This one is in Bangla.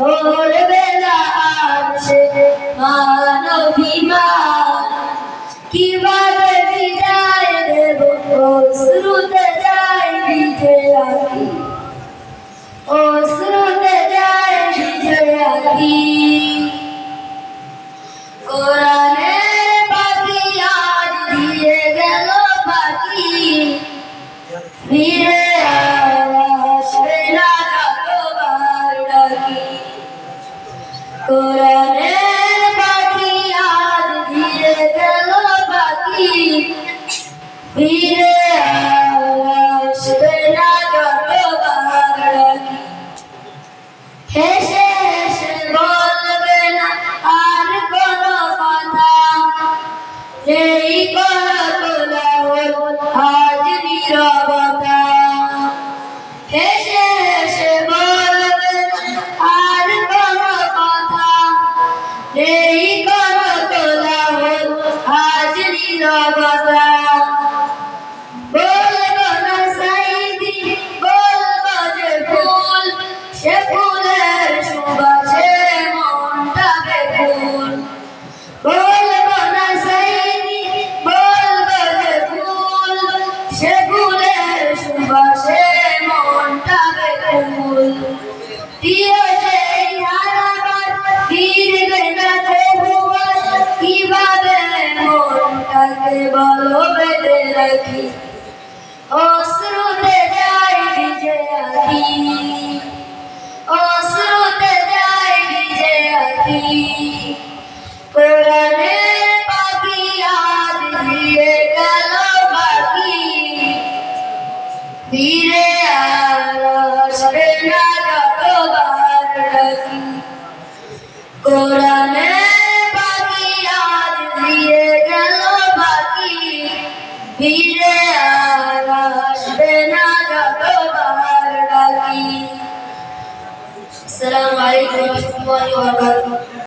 ভোরবেলা আসে মানবিমান, কিভাবে বিদায় দেব অশ্রুতে যায় ভিজে আঁখি, অশ্রুতে যায় ভিজে আঁখি। কোরআনের পাখি আজ দিয়ে গেল পাখি, ফিরে আসবে না যতবার ডাকি। কোরআনের পাখি আজ দিয়ে গেল পাখি, ফিরে আসবে না যতবার ডাকি। হেসে হেসে বলবে না আর কোনো কথা, এই কোলাহল আজ নীরবতা। হেসে হেসে বলবে না আর কোনো কথা, এই কোলাহল আজ নীরবতা। বলবো না সাইদি, বলবো যে ফুল, সে ফুলের সুবাসে মনটা বেকুল। বলবো না সাইদি, বলবো যে ফুল, সে ফুলের সুবাসে মনটা বেকুল। প্রিয় সেই হারাবার ফিরবে না তবুও, কিভাবে মনটাকে বলো বেঁধে রাখি। অশ্রুতে যায় ভিজে আঁখি, অশ্রুতে যায় ভিজে আঁখি। কোরআনের পাখি আজ দিয়ে গেল পাখি, ফিরে আসবে না যতবার ডাকি। কোরআনের পাখি আজ দিয়ে গেল পাখি, ফিরে আসবে না যতবার ডাকি। আসসালামু আলাইকুম ওয়া রাহমাতুল্লাহি ওয়া বারাকাতুহু।